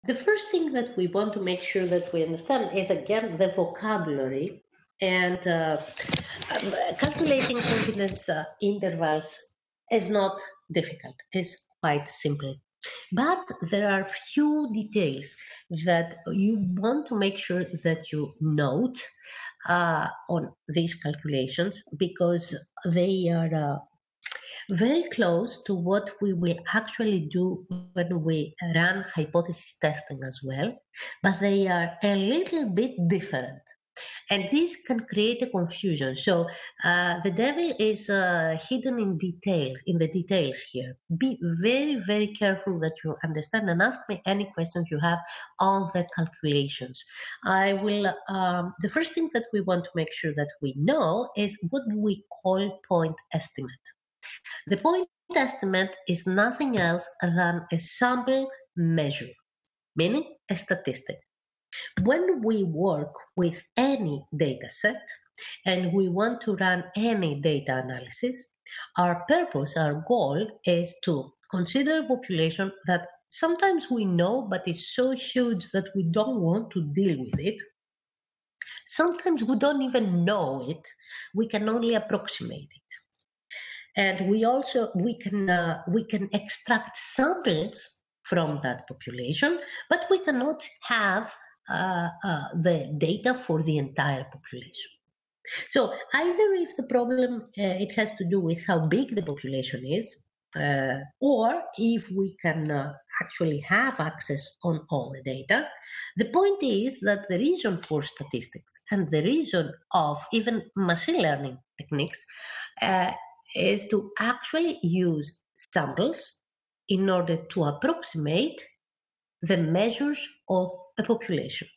The first thing that we want to make sure that we understand is again the vocabulary and calculating confidence intervals is not difficult. It's quite simple. But there are few details that you want to make sure that you note on these calculations because they are very close to what we will actually do when we run hypothesis testing as well, but they are a little bit different. And this can create a confusion. So the devil is hidden in details, in the details here. Be very, very careful that you understand and ask me any questions you have on the calculations. I will, the first thing that we want to make sure that we know is what we call point estimate. The point estimate is nothing else than a sample measure, meaning a statistic. When we work with any data set and we want to run any data analysis, our purpose, our goal is to consider a population that sometimes we know but is so huge that we don't want to deal with it. Sometimes we don't even know it, we can only approximate it. And we can extract samples from that population, but we cannot have the data for the entire population. So either if the problem it has to do with how big the population is, or if we can actually have access on all the data. The point is that the reason for statistics and the reason of even machine learning techniques is to actually use samples in order to approximate the measures of a population.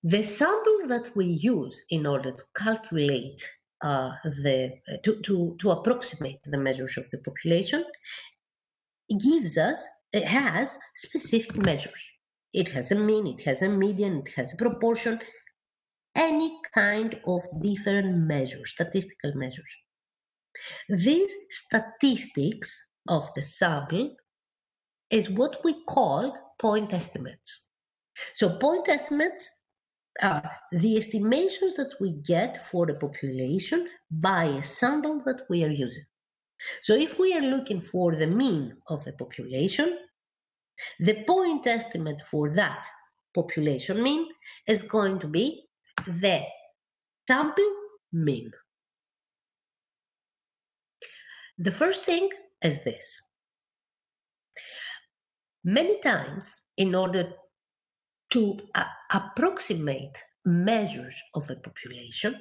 The sample that we use in order to calculate to approximate the measures of the population it has specific measures. It has a mean, it has a median, it has a proportion, any kind of different measures, statistical measures. These statistics of the sample is what we call point estimates. So point estimates are the estimations that we get for the population by a sample that we are using. So if we are looking for the mean of a population, the point estimate for that population mean is going to be the sample mean. The first thing is this. Many times, in order to approximate measures of a population,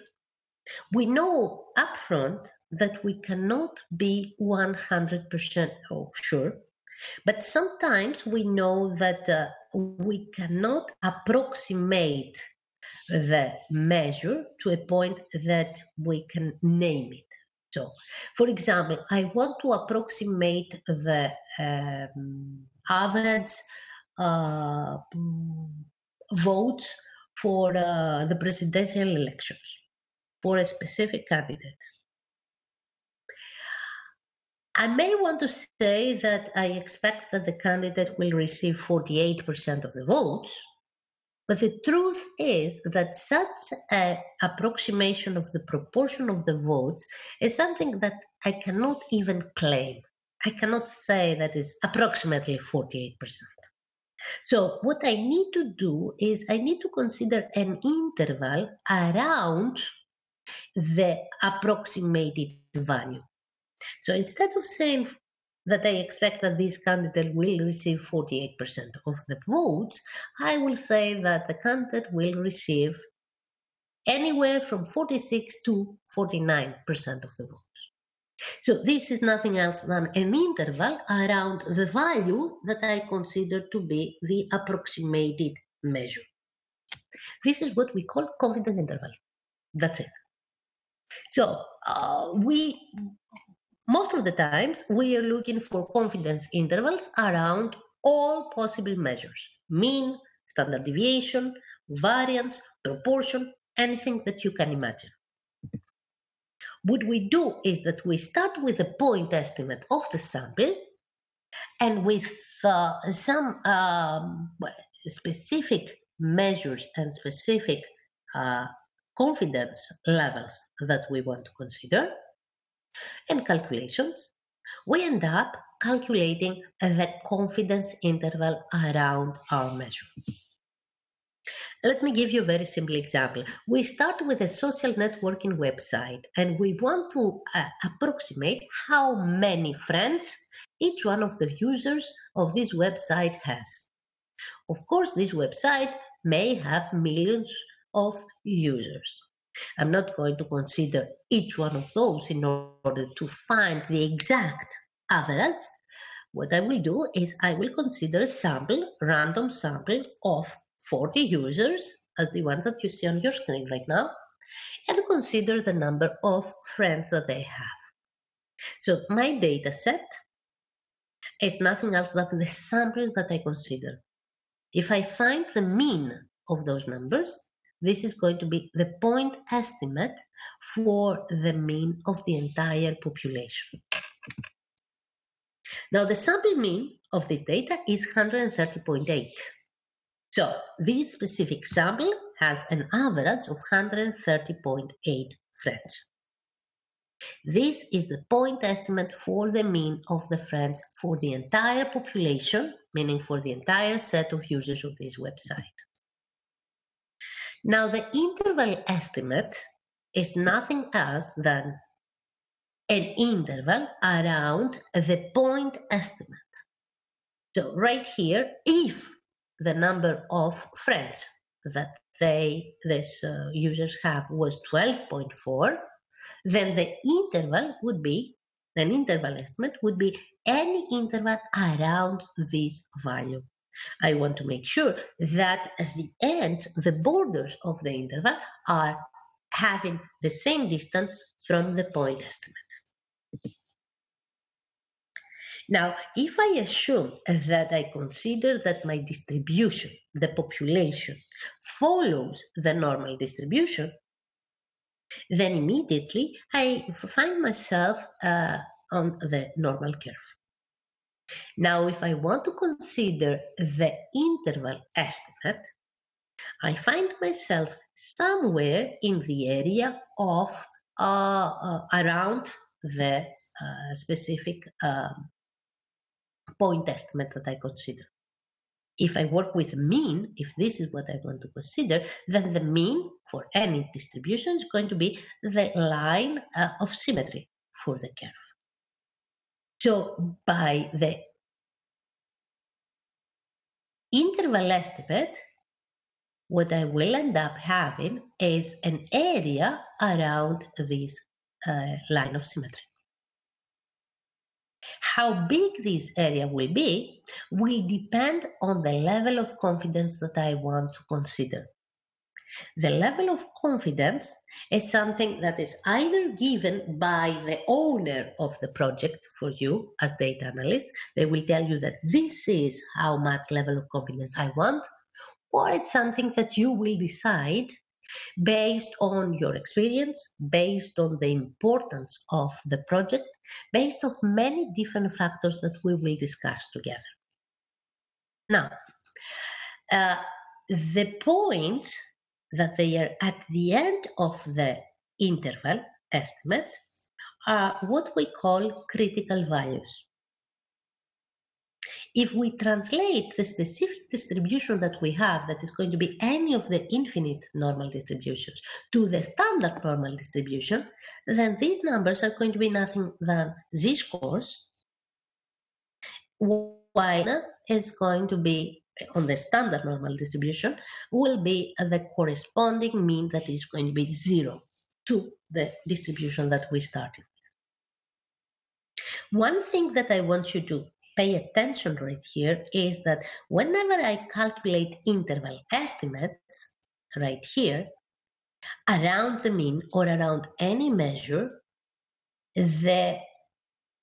we know upfront that we cannot be 100% sure, but sometimes we know that we cannot approximate the measure to a point that we can name it. So, for example, I want to approximate the average votes for the presidential elections for a specific candidate. I may want to say that I expect that the candidate will receive 48% of the votes, but the truth is that such an approximation of the proportion of the votes is something that I cannot even claim. I cannot say that it's approximately 48%. So what I need to do is I need to consider an interval around the approximated value. So instead of saying that I expect that this candidate will receive 48% of the votes, I will say that the candidate will receive anywhere from 46 to 49% of the votes. So this is nothing else than an interval around the value that I consider to be the approximated measure. This is what we call confidence interval. That's it. So most of the times we are looking for confidence intervals around all possible measures: mean, standard deviation, variance, proportion, anything that you can imagine. What we do is that we start with a point estimate of the sample and with some specific measures and specific confidence levels that we want to consider and calculations, we end up calculating the confidence interval around our measure. Let me give you a very simple example. We start with a social networking website and we want to approximate how many friends each one of the users of this website has. Of course, this website may have millions of users. I'm not going to consider each one of those in order to find the exact average. What I will do is I will consider a sample, random sample of 40 users as the ones that you see on your screen right now, and consider the number of friends that they have. So my data set is nothing else than the sample that I consider. If I find the mean of those numbers, this is going to be the point estimate for the mean of the entire population. Now the sample mean of this data is 130.8. So this specific sample has an average of 130.8 friends. This is the point estimate for the mean of the friends for the entire population, meaning for the entire set of users of this website. Now the interval estimate is nothing else than an interval around the point estimate. So right here, if the number of friends that these users have was 12.4, then the interval would be, an interval estimate would be any interval around this value. I want to make sure that the ends, the borders of the interval are having the same distance from the point estimate. Now, if I assume that I consider that my distribution, the population, follows the normal distribution, then immediately I find myself on the normal curve. Now, if I want to consider the interval estimate, I find myself somewhere in the area of around the specific point estimate that I consider. If I work with mean, if this is what I want to consider, then the mean for any distribution is going to be the line of symmetry for the curve. So by the interval estimate, what I will end up having is an area around this line of symmetry. How big this area will be will depend on the level of confidence that I want to consider. The level of confidence is something that is either given by the owner of the project for you as data analysts. They will tell you that this is how much level of confidence I want, or it's something that you will decide based on your experience, based on the importance of the project, based on many different factors that we will discuss together. Now, the points that they are at the end of the interval estimate are what we call critical values. If we translate the specific distribution that we have, that is going to be any of the infinite normal distributions, to the standard normal distribution, then these numbers are going to be nothing than z-scores, while is going to be on the standard normal distribution will be the corresponding mean that is going to be 0 to the distribution that we started with. One thing that I want you to pay attention right here is that whenever I calculate interval estimates right here around the mean or around any measure, there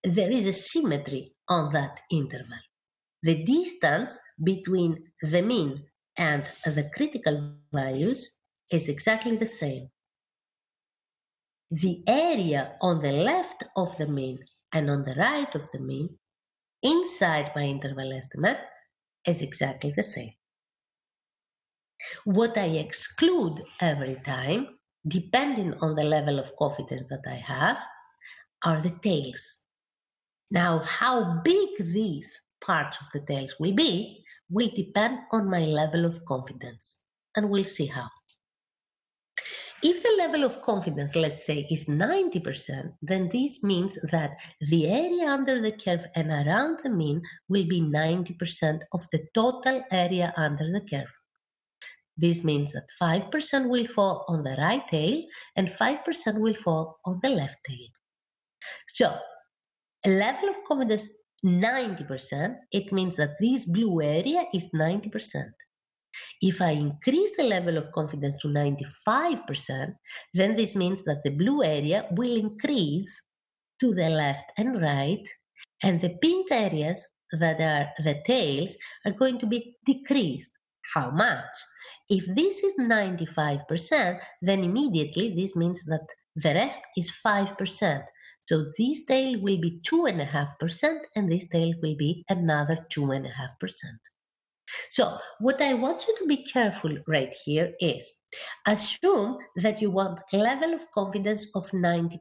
is a symmetry on that interval. The distance between the mean and the critical values is exactly the same. The area on the left of the mean and on the right of the mean inside my interval estimate is exactly the same. What I exclude every time, depending on the level of confidence that I have, are the tails. Now, how big these parts of the tails will be will depend on my level of confidence, and we'll see how. If the level of confidence, let's say, is 90%, then this means that the area under the curve and around the mean will be 90% of the total area under the curve. This means that 5% will fall on the right tail and 5% will fall on the left tail. So, a level of confidence 90%, it means that this blue area is 90%. If I increase the level of confidence to 95%, then this means that the blue area will increase to the left and right, and the pink areas that are the tails are going to be decreased. How much? If this is 95%, then immediately this means that the rest is 5%. So this tail will be 2.5% and this tail will be another 2.5%. So what I want you to be careful right here is assume that you want level of confidence of 90%.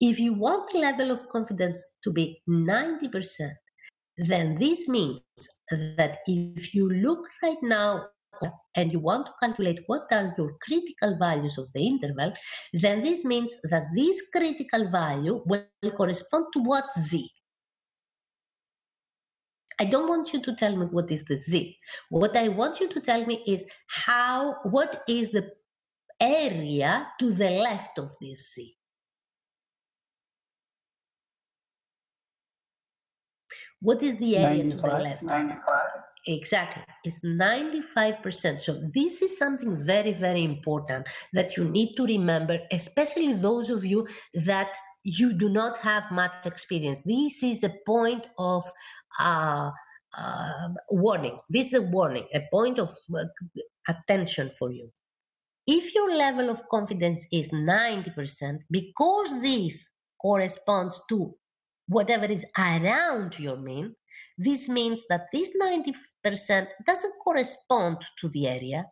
If you want level of confidence to be 90%, then this means that if you look right now and you want to calculate what are your critical values of the interval, then this means that this critical value will correspond to what z? I don't want you to tell me what is the z. What I want you to tell me is what is the area to the left of this z? What is the area 95, to the left? 95. Exactly, it's 95%. So this is something very, very important that you need to remember, especially those of you that you do not have much experience. This is a point of warning. This is a warning, a point of attention for you. If your level of confidence is 90%, because this corresponds to whatever is around your mean, this means that this 90% doesn't correspond to the area.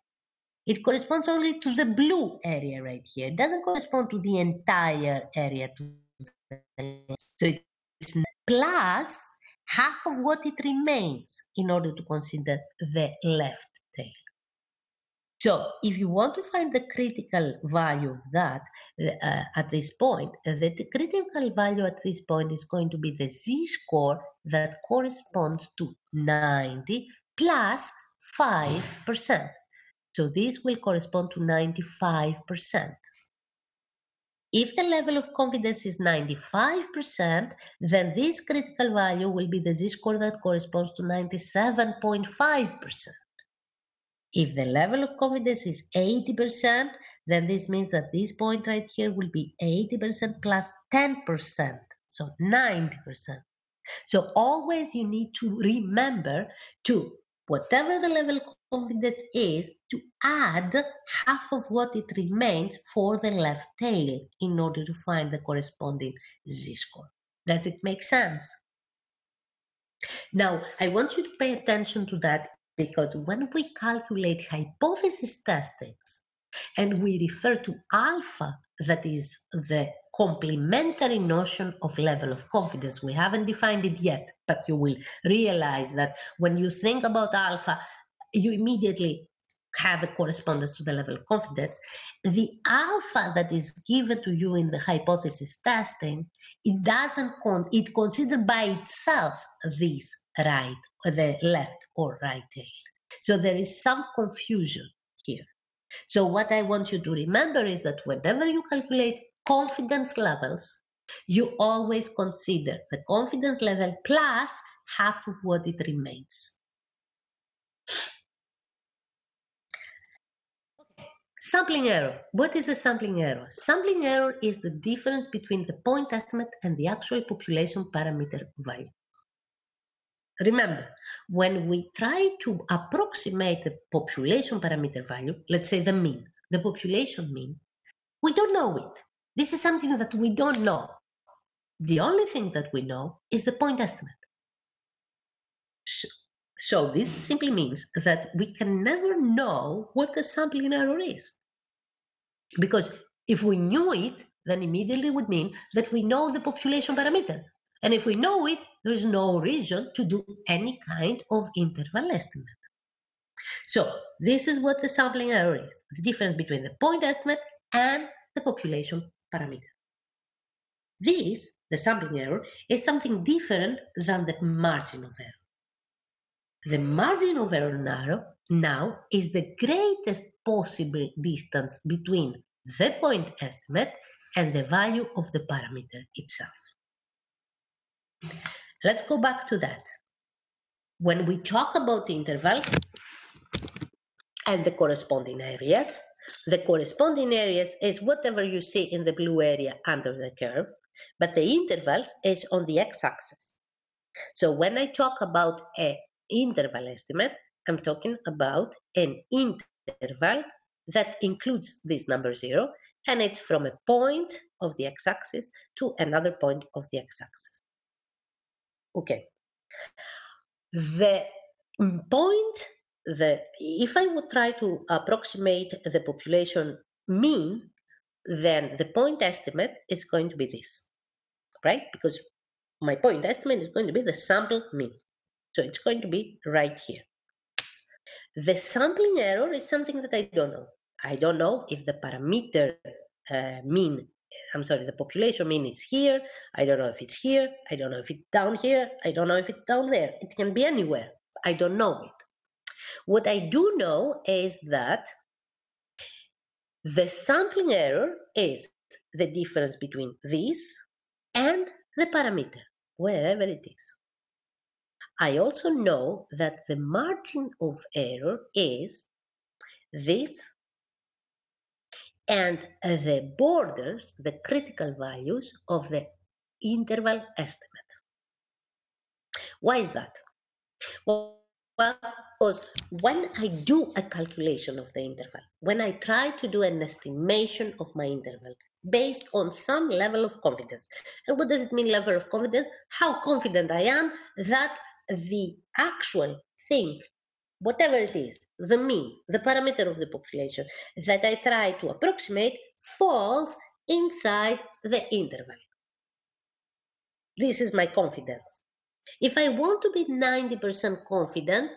It corresponds only to the blue area right here. It doesn't correspond to the entire area. So it's plus half of what it remains in order to consider the left tail. So if you want to find the critical value of that at this point, the critical value at this point is going to be the z-score that corresponds to 90 plus 5%. So this will correspond to 95%. If the level of confidence is 95%, then this critical value will be the z-score that corresponds to 97.5%. If the level of confidence is 80%, then this means that this point right here will be 80% plus 10%, so 90%. So always you need to remember to, whatever the level of confidence is, to add half of what it remains for the left tail in order to find the corresponding z-score. Does it make sense? Now, I want you to pay attention to that, because when we calculate hypothesis testings and we refer to alpha, that is the complementary notion of level of confidence. We haven't defined it yet, but you will realize that when you think about alpha, you immediately have a correspondence to the level of confidence. The alpha that is given to you in the hypothesis testing, it considers by itself this right, or the left or right tail. So there is some confusion here. So what I want you to remember is that whenever you calculate confidence levels, you always consider the confidence level plus half of what it remains. Sampling error. What is the sampling error? Sampling error is the difference between the point estimate and the actual population parameter value. Remember, when we try to approximate the population parameter value, let's say the mean, the population mean, we don't know it. This is something that we don't know. The only thing that we know is the point estimate. So this simply means that we can never know what the sampling error is. Because if we knew it, then immediately would mean that we know the population parameter. And if we know it, there is no reason to do any kind of interval estimate. So this is what the sampling error is, the difference between the point estimate and the population parameter. This, the sampling error, is something different than the margin of error. The margin of error now is the greatest possible distance between the point estimate and the value of the parameter itself. Let's go back to that. When we talk about intervals and the corresponding areas is whatever you see in the blue area under the curve, but the intervals is on the x-axis. So when I talk about an interval estimate, I'm talking about an interval that includes this number 0, and it's from a point of the x-axis to another point of the x-axis. Okay. The point, if I would try to approximate the population mean, then the point estimate is going to be this, right? Because my point estimate is going to be the sample mean. So it's going to be right here. The sampling error is something that I don't know. I don't know if the parameter the population mean is here. I don't know if it's here. I don't know if it's down here. I don't know if it's down there. It can be anywhere. I don't know it. What I do know is that the sampling error is the difference between this and the parameter, wherever it is. I also know that the margin of error is this, and the borders, the critical values of the interval estimate. Why is that? Well, because when I do a calculation of the interval, when I try to do an estimation of my interval based on some level of confidence, and what does it mean, level of confidence? How confident I am that the actual thing, whatever it is, the mean, the parameter of the population that I try to approximate falls inside the interval. This is my confidence. If I want to be 90% confident,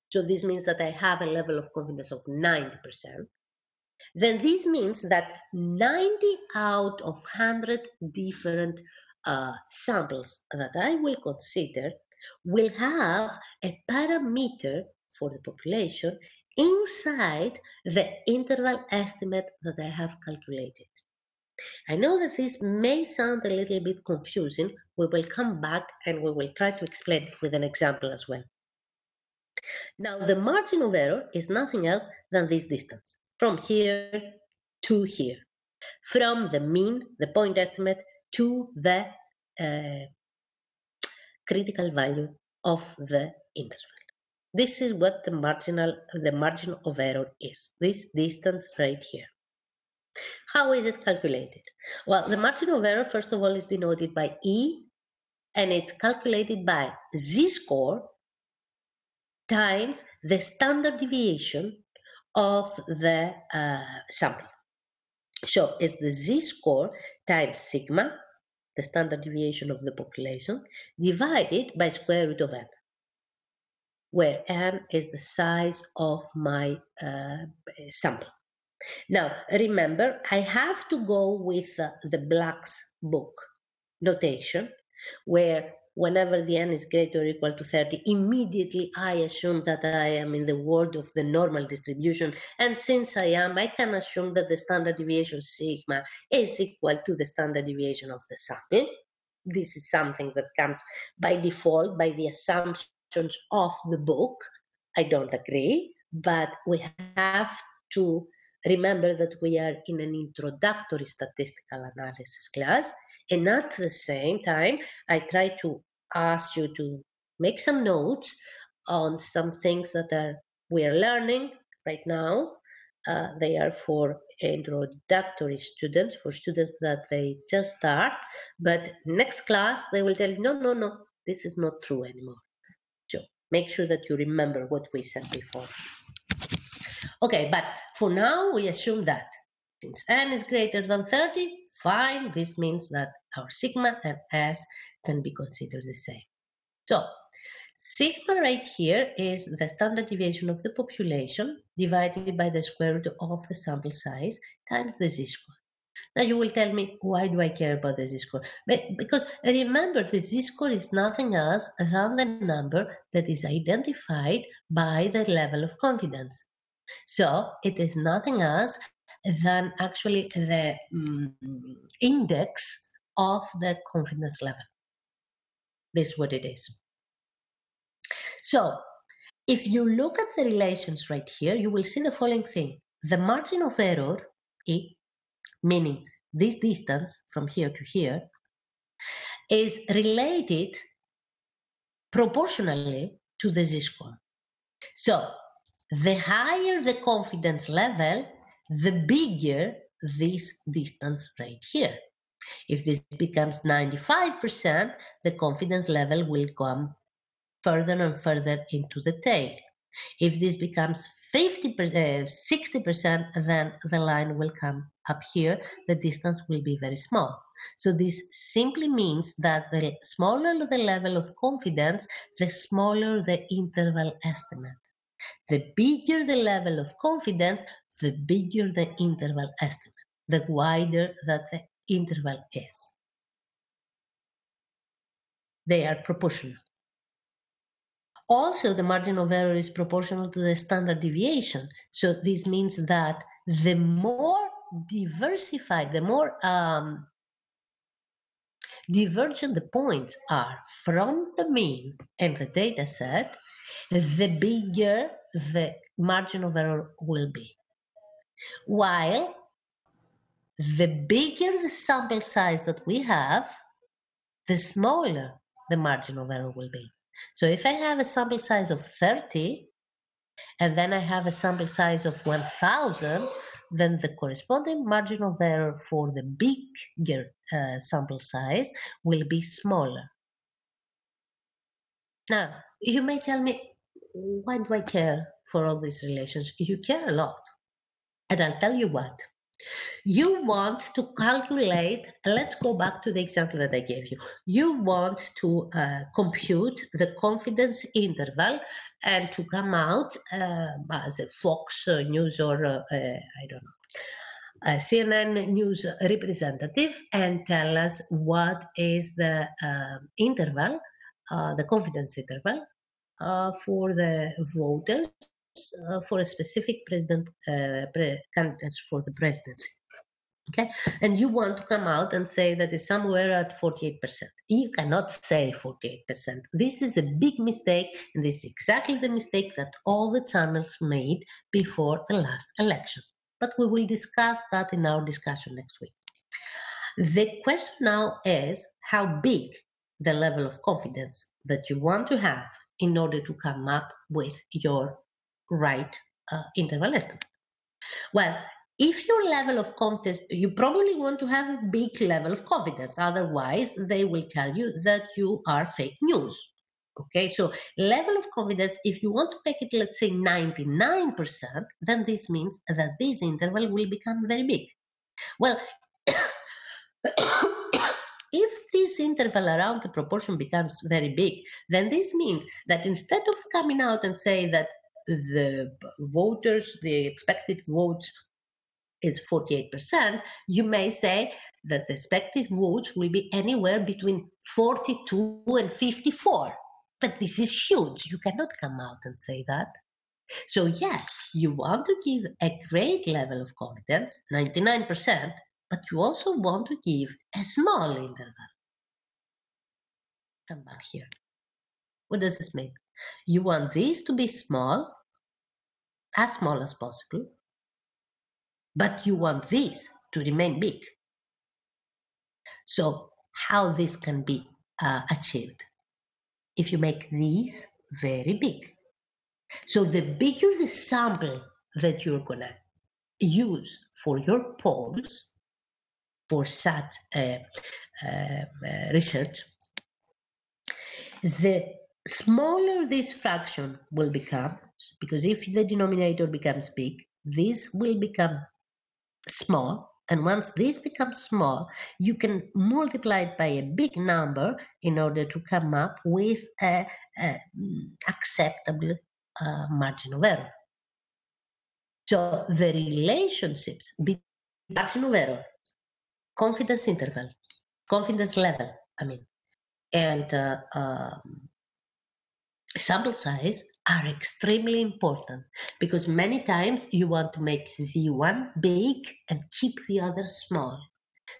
so this means that I have a level of confidence of 90%, then this means that 90 out of 100 different samples that I will consider will have a parameter for the population inside the interval estimate that I have calculated. I know that this may sound a little bit confusing. We will come back and we will try to explain it with an example as well. Now, the margin of error is nothing else than this distance, from here to here, from the mean, the point estimate, to the critical value of the interval. This is what the margin of error is, this distance right here. How is it calculated? Well, the margin of error, first of all, is denoted by E, and it's calculated by z-score times the standard deviation of the sample. So it's the z-score times sigma, the standard deviation of the population, divided by square root of n, where n is the size of my sample. Now, remember, I have to go with the Black's book notation, where whenever the n is greater or equal to 30, immediately I assume that I am in the world of the normal distribution. And since I am, I can assume that the standard deviation sigma is equal to the standard deviation of the sample. This is something that comes by default by the assumptions of the book. I don't agree, but we have to remember that we are in an introductory statistical analysis class, and at the same time, I try to ask you to make some notes on some things that we are learning right now. They are for introductory students, for students that they just start, but next class they will tell you, no, this is not true anymore. Make sure that you remember what we said before. Okay, but for now, we assume that since n is greater than 30, fine, this means that our sigma and s can be considered the same. So, sigma right here is the standard deviation of the population divided by the square root of the sample size times the z-score. Now you will tell me, why do I care about the z-score? Because remember, the z-score is nothing else than the number that is identified by the level of confidence. So it is nothing else than actually the index of the confidence level. This is what it is. So if you look at the relations right here, you will see the following thing. The margin of error, E, meaning this distance from here to here, is related proportionally to the z-score. So the higher the confidence level, the bigger this distance right here. If this becomes 95%, the confidence level will come further and further into the tail. If this becomes 60%, then the line will come up here. The distance will be very small. So this simply means that the smaller the level of confidence, the smaller the interval estimate. The bigger the level of confidence, the bigger the interval estimate, the wider that the interval is. They are proportional. Also, the margin of error is proportional to the standard deviation. So this means that the more diversified, the more divergent the points are from the mean and the data set, the bigger the margin of error will be. While the bigger the sample size that we have, the smaller the margin of error will be. So if I have a sample size of 30, and then I have a sample size of 1000, then the corresponding margin of error for the bigger sample size will be smaller. Now, you may tell me, why do I care for all these relations? You care a lot. And I'll tell you what. You want to calculate, let's go back to the example that I gave you. You want to compute the confidence interval and to come out as a Fox News or, I don't know, a CNN News representative and tell us what is the interval, the confidence interval for the voters for a specific president, candidates for the presidency. Okay, and you want to come out and say that it's somewhere at 48%. You cannot say 48%. This is a big mistake, and this is exactly the mistake that all the channels made before the last election. But we will discuss that in our discussion next week. The question now is how big the level of confidence that you want to have in order to come up with your right interval estimate. Well, if your level of confidence, you probably want to have a big level of confidence. Otherwise, they will tell you that you are fake news. Okay, so level of confidence, if you want to make it, let's say 99%, then this means that this interval will become very big. Well, if this interval around the proportion becomes very big, then this means that instead of coming out and say that the voters, the expected votes is 48%, you may say that the expected votes will be anywhere between 42 and 54. But this is huge. You cannot come out and say that. So yes, you want to give a great level of confidence, 99%, but you also want to give a small interval. Come back here. What does this mean? You want this to be small as possible, but you want this to remain big. So how this can be achieved? If you make these very big. So the bigger the sample that you're going to use for your polls, for such research, the smaller this fraction will become, because if the denominator becomes big, this will become small. And once this becomes small, you can multiply it by a big number in order to come up with a acceptable margin of error. So the relationships between margin of error, confidence interval, confidence level, and sample size are extremely important, because many times you want to make the one big and keep the other small.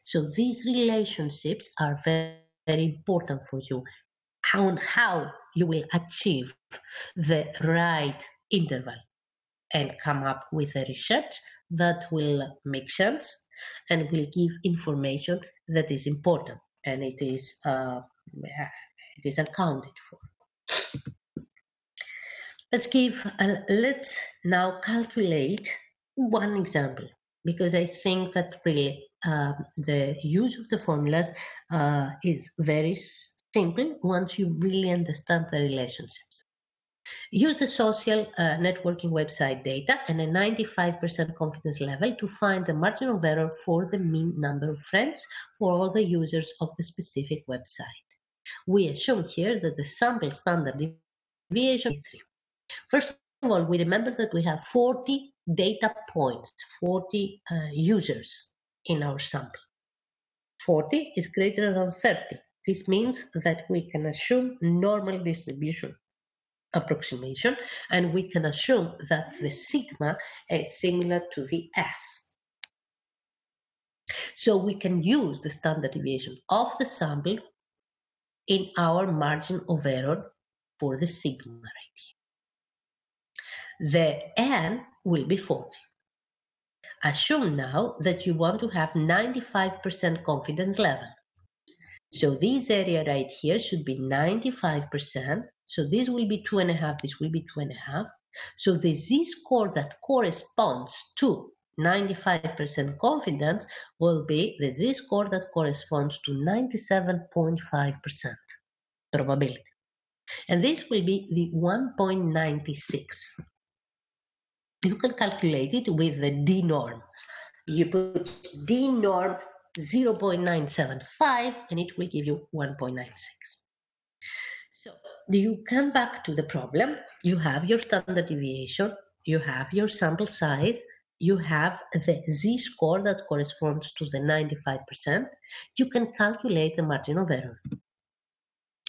So these relationships are very, very important for you on how you will achieve the right interval and come up with a research that will make sense and will give information that is important and it is accounted for. Let's now calculate one example, because I think that really the use of the formulas is very simple once you really understand the relationships. Use the social networking website data and a 95% confidence level to find the margin of error for the mean number of friends for all the users of the specific website. We assume here that the sample standard deviation is 3. First of all, we remember that we have 40 data points, 40 users in our sample. 40 is greater than 30. This means that we can assume normal distribution approximation, and we can assume that the sigma is similar to the S. So we can use the standard deviation of the sample in our margin of error for the sigma right here. The N will be 40. Assume now that you want to have 95% confidence level. So this area right here should be 95%. So this will be 2.5, this will be 2.5. So the z-score that corresponds to 95% confidence will be the z-score that corresponds to 97.5% probability. And this will be the 1.96. You can calculate it with the D norm. You put D norm 0.975 and it will give you 1.96. So you come back to the problem. You have your standard deviation, you have your sample size, you have the z-score that corresponds to the 95%. You can calculate the margin of error.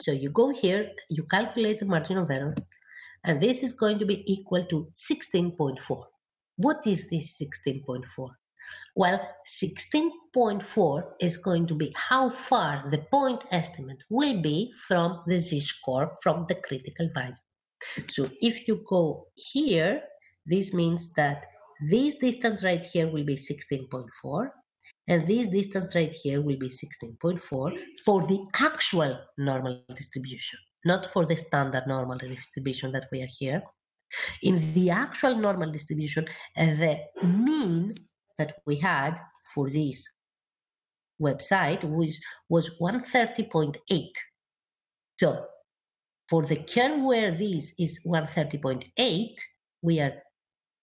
So you go here, you calculate the margin of error, and this is going to be equal to 16.4. What is this 16.4? Well, 16.4 is going to be how far the point estimate will be from the z-score, from the critical value. So if you go here, this means that this distance right here will be 16.4, and this distance right here will be 16.4 for the actual normal distribution, not for the standard normal distribution that we are here. In the actual normal distribution, the mean that we had for this website was 130.8. So for the curve where this is 130.8,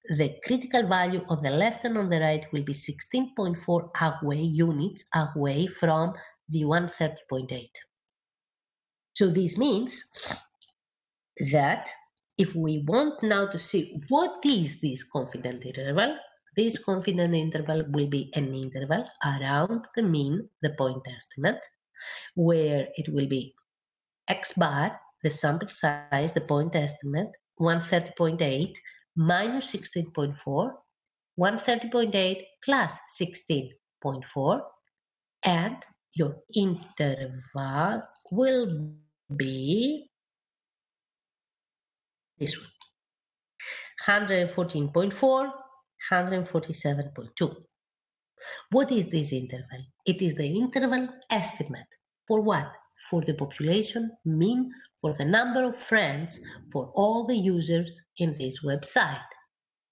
the critical value on the left and on the right will be 16.4 away units away from the 130.8. So this means that if we want now to see what is this confidence interval, this confidence interval will be an interval around the mean, the point estimate, where it will be x bar, the sample size, the point estimate, 130.8 minus 16.4, 130.8 plus 16.4, and your interval will be this one. 114.4, 147.2. What is this interval? It is the interval estimate. For what? For the population mean, for the number of friends, for all the users in this website.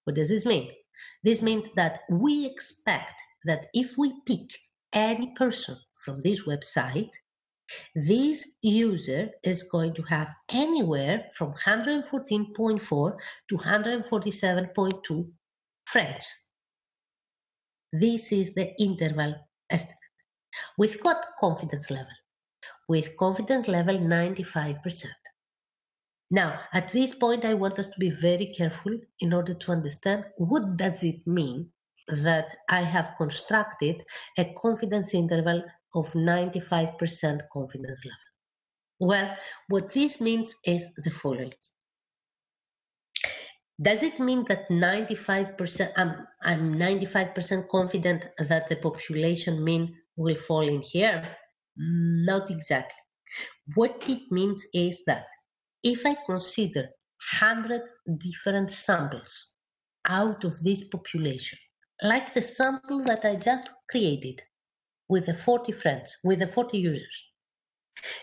What does this mean? This means that we expect that if we pick any person from this website, This user is going to have anywhere from 114.4 to 147.2 friends. This is the interval estimate. With what confidence level? With confidence level 95%. Now, at this point, I want us to be very careful in order to understand what does it mean that I have constructed a confidence interval of 95% confidence level. Well, what this means is the following. Does it mean that 95%, I'm 95% confident that the population mean will fall in here? Not exactly. What it means is that if I consider 100 different samples out of this population, like the sample that I just created with the 40 friends, with the 40 users,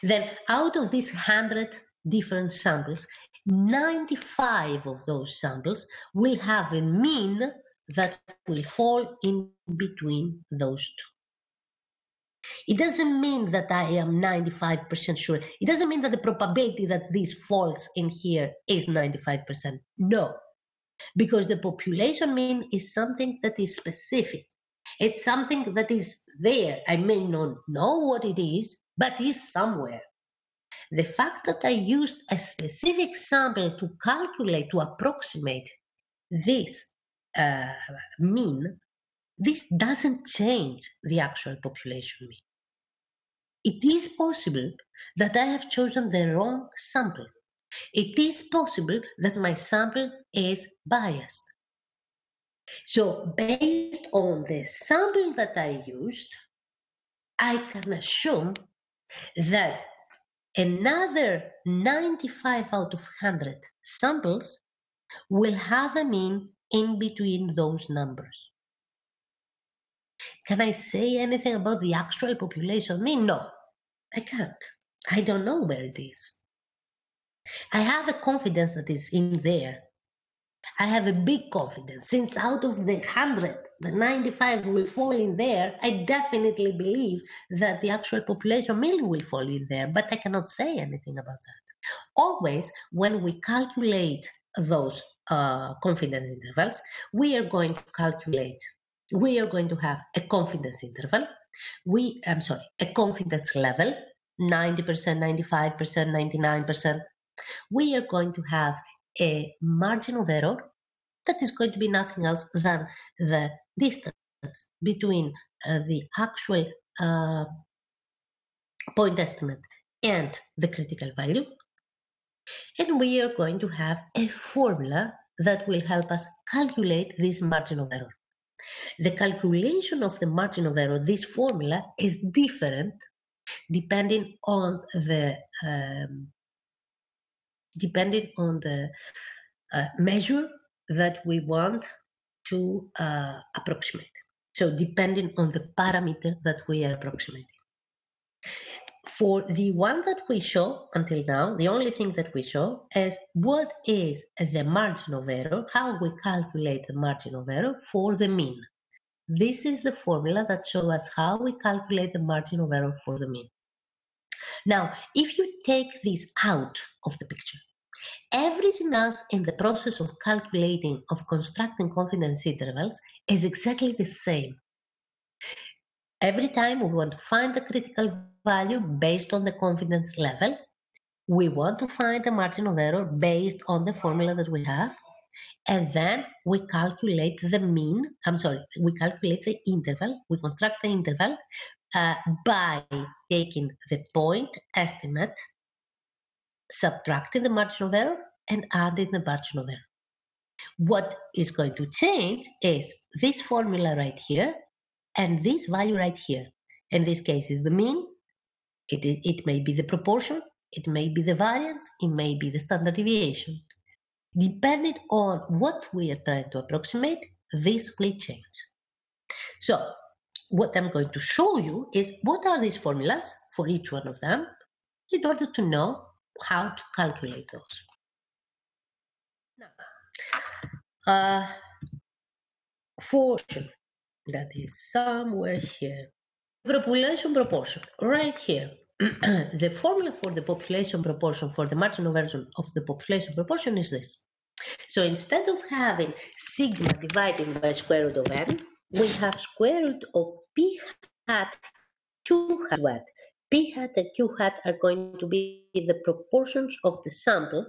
then out of these 100 different samples, 95 of those samples will have a mean that will fall in between those two. It doesn't mean that I am 95% sure. It doesn't mean that the probability that this falls in here is 95%. No, because the population mean is something that is specific. It's something that is there. I may not know what it is, but is somewhere. The fact that I used a specific sample to calculate, to approximate this mean, this doesn't change the actual population mean. It is possible that I have chosen the wrong sample. It is possible that my sample is biased. So based on the sample that I used, I can assume that another 95 out of 100 samples will have a mean in between those numbers. Can I say anything about the actual population mean? No, I can't. I don't know where it is. I have a confidence that is in there. I have a big confidence. Since out of the 100, the 95 will fall in there, I definitely believe that the actual population mean will fall in there, but I cannot say anything about that. Always, when we calculate those confidence intervals, we are going to have a confidence interval. A confidence level, 90%, 95%, 99%. We are going to have a margin of error that is going to be nothing else than the distance between the actual point estimate and the critical value. And we are going to have a formula that will help us calculate this margin of error. The calculation of the margin of error, this formula, is different depending on the measure that we want to approximate. So depending on the parameter that we are approximating. For the one that we show until now, the only thing that we show is what is the margin of error, how we calculate the margin of error for the mean. This is the formula that shows us how we calculate the margin of error for the mean. Now, if you take this out of the picture, everything else in the process of calculating, of constructing confidence intervals is exactly the same. Every time we want to find the critical value based on the confidence level, we want to find the margin of error based on the formula that we have, and then we calculate the mean, we calculate the interval, we construct the interval by taking the point estimate, subtracting the margin of error, and adding the margin of error. What is going to change is this formula right here and this value right here. In this case is the mean, it may be the proportion, it may be the variance, it may be the standard deviation. Depending on what we are trying to approximate, this will change. So what I'm going to show you is what are these formulas for each one of them in order to know how to calculate those. Now, portion that is somewhere here. Population proportion right here. the formula for the population proportion, for the marginal version of the population proportion is this. So instead of having sigma dividing by square root of n, we have square root of p hat q hat. P hat and q hat are going to be the proportions of the sample,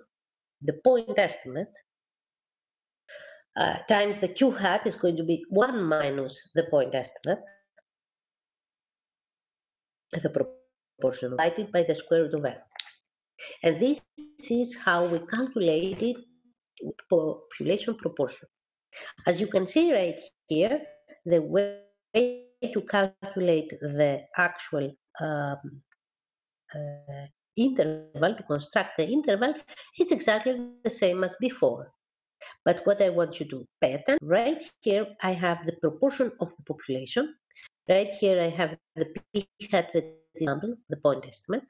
the point estimate, times the q hat is going to be 1 minus the point estimate, the proportion divided by the square root of n. And this is how we calculated population proportion. As you can see right here, the way to calculate the actual interval, to construct the interval, is exactly the same as before. But what I want you to pay attention, right here I have the proportion of the population. Right here I have the p hat, the point estimate.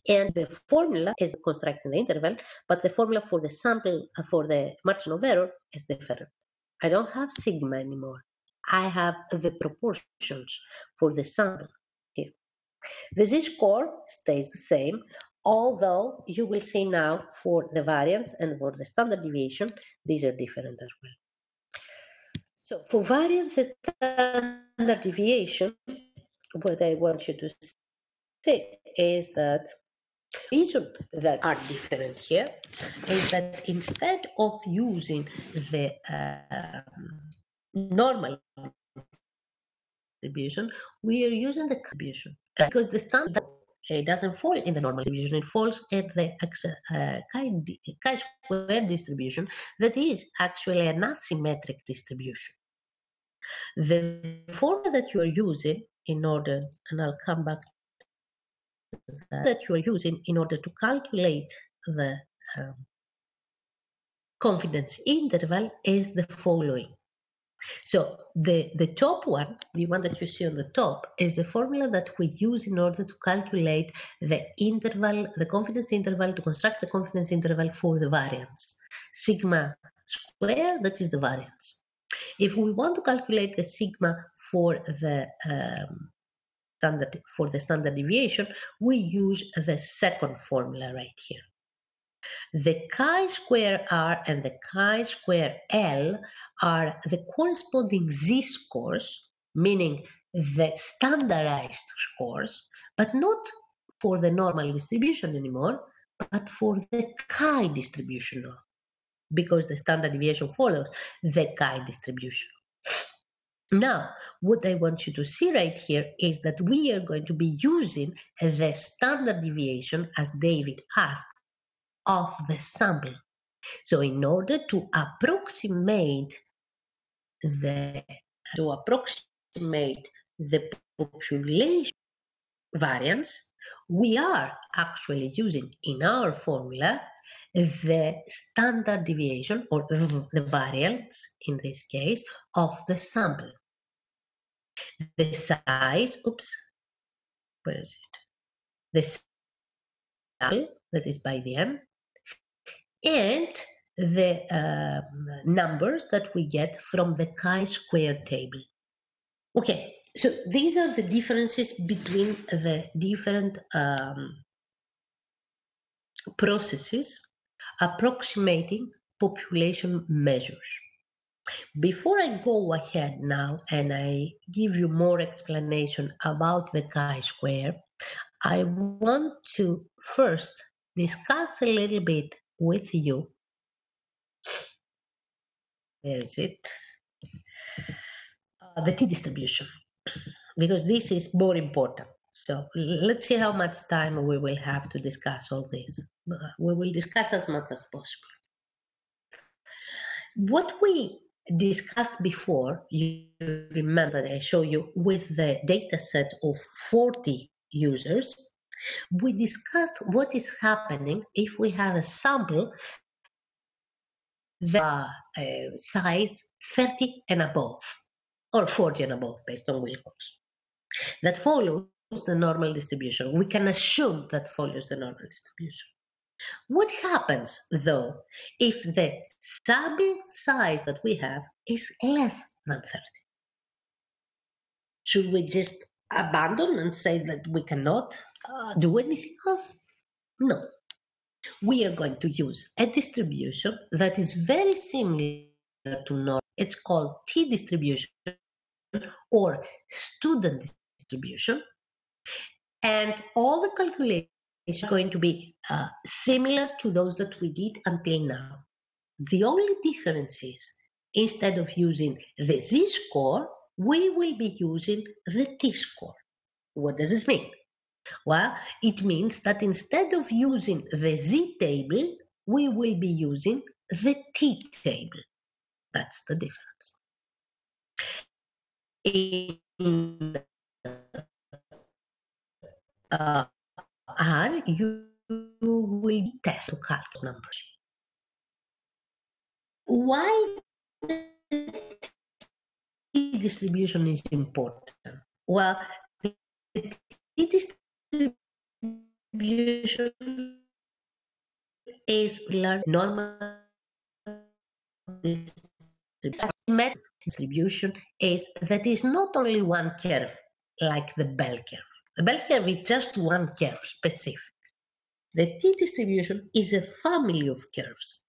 And the formula is constructing the interval, but the formula for the sample, for the margin of error is different. I don't have sigma anymore. I have the proportions for the sample here. The z-score stays the same, although you will see now for the variance and for the standard deviation, these are different as well. So for variance and standard deviation, what I want you to say is that the reason that are different here is that instead of using the normal distribution, we are using the distribution because the standard doesn't fall in the normal distribution, it falls at the chi-square distribution that is actually an asymmetric distribution. The formula that you are using in order, and I'll come back to that you are using in order to calculate the confidence interval is the following. So the top one, the one that you see on the top, is the formula that we use in order to calculate the interval, the confidence interval, to construct the confidence interval for the variance. Sigma square, that is the variance. If we want to calculate the sigma for the standard deviation, we use the second formula right here. The chi-square R and the chi-square L are the corresponding z-scores, meaning the standardized scores, but not for the normal distribution anymore, but for the chi-distribution now, because the standard deviation follows the chi-distribution. Now, what I want you to see right here is that we are going to be using the standard deviation, as David asked, of the sample. So in order to approximate the population variance, we are actually using in our formula the standard deviation, or the variance in this case, of the sample. The size, where is it? The sample, that is by the n, and the numbers that we get from the chi-square table. Okay, so these are the differences between the different processes approximating population measures. Before I go ahead now and I give you more explanation about the chi-square, I want to first discuss a little bit with you. Where is it? The t-distribution, because this is more important. So let's see how much time we will have to discuss all this. We will discuss as much as possible. What we discussed before, you remember that I showed you with the data set of 40 users, we discussed what is happening if we have a sample that size 30 and above, or 40 and above based on Wilcox. That follows the normal distribution. We can assume that follows the normal distribution. What happens though if the sample size that we have is less than 30? Should we just abandon and say that we cannot do anything else? No. We are going to use a distribution that is very similar to normal. It's called T distribution or student distribution. And all the calculations are going to be similar to those that we did until now. The only difference is, instead of using the z-score, we will be using the t-score. What does this mean? Well, it means that instead of using the z-table, we will be using the t-table. That's the difference. In R, you will test to calculate numbers. Why the t-distribution is important? Well, the t-distribution is normal distribution is that is not only one curve like the bell curve. The bell curve is just one curve specific. The t-distribution is a family of curves.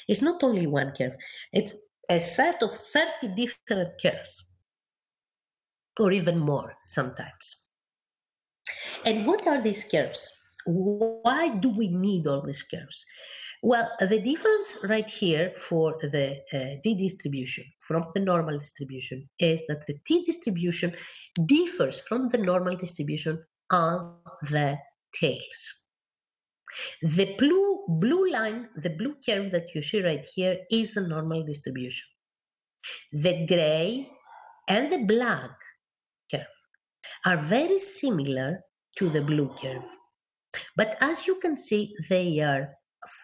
It's not only one curve. It's a set of 30 different curves, or even more sometimes. And what are these curves? Why do we need all these curves? Well, the difference right here for the t-distribution from the normal distribution is that the t-distribution differs from the normal distribution on the tails. The blue line, the blue curve that you see right here is the normal distribution. The gray and the black curve are very similar to the blue curve. But as you can see, they are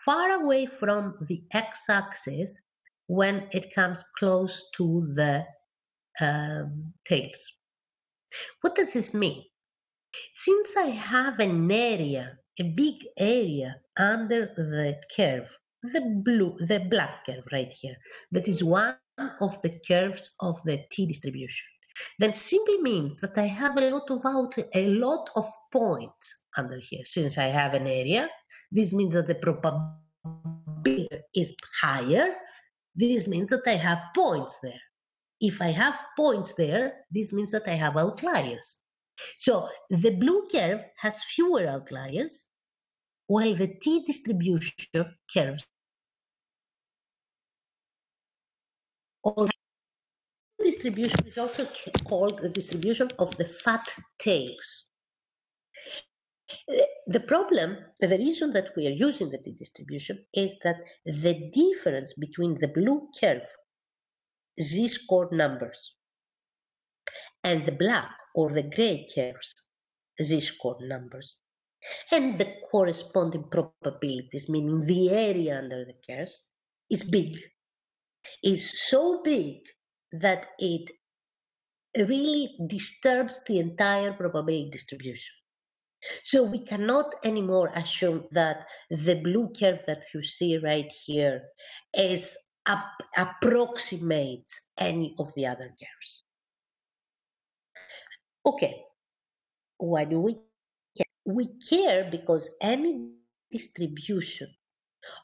far away from the x-axis when it comes close to the tails. What does this mean? Since I have an area, a big area under the curve, the black curve right here, that is one of the curves of the t-distribution, then simply means that I have a lot of points under here. Since I have an area, this means that the probability is higher. This means that I have points there. If I have points there, this means that I have outliers. So the blue curve has fewer outliers, while the t-distribution curves all distribution is also called the distribution of the fat tails. The reason that we are using the t-distribution is that the difference between the blue curve z-score numbers and the black or the gray curves z-score numbers and the corresponding probabilities, meaning the area under the curves, is big. Is so big that it really disturbs the entire probability distribution. So we cannot anymore assume that the blue curve that you see right here is approximates any of the other curves. Okay, why do we care? We care because any distribution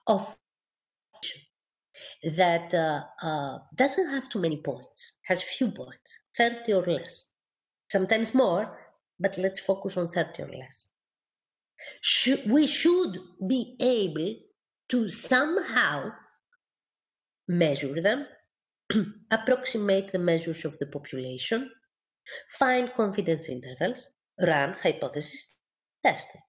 of that doesn't have too many points, has few points, 30 or less, sometimes more, but let's focus on 30 or less. We should be able to somehow measure them, approximate the measures of the population, find confidence intervals, run hypothesis testing.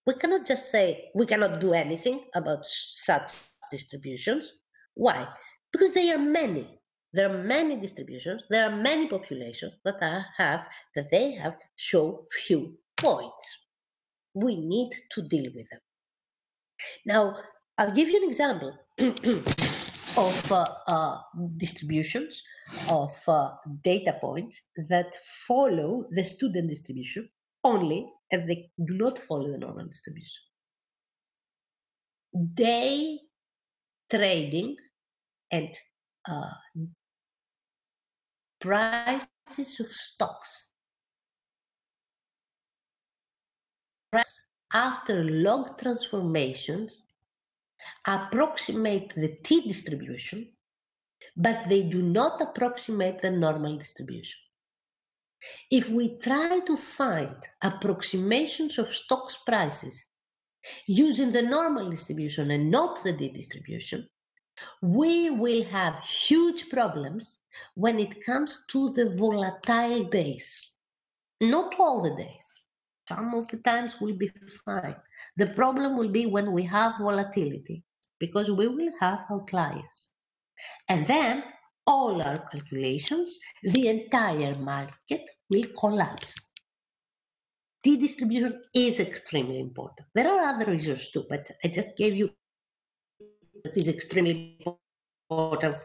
We cannot just say we cannot do anything about such distributions. Why? Because there are many. There are many distributions. There are many populations that they have show few points. We need to deal with them. Now, I'll give you an example of distributions of data points that follow the student distribution only, and they do not follow the normal distribution. Day trading and prices of stocks after log transformations approximate the t-distribution, but they do not approximate the normal distribution. If we try to find approximations of stocks prices using the normal distribution and not the t-distribution, we will have huge problems when it comes to the volatile days. Not all the days. Some of the times will be fine. The problem will be when we have volatility, because we will have outliers. And then all our calculations, the entire market will collapse. T-distribution is extremely important. There are other reasons too, but I just gave you that is extremely important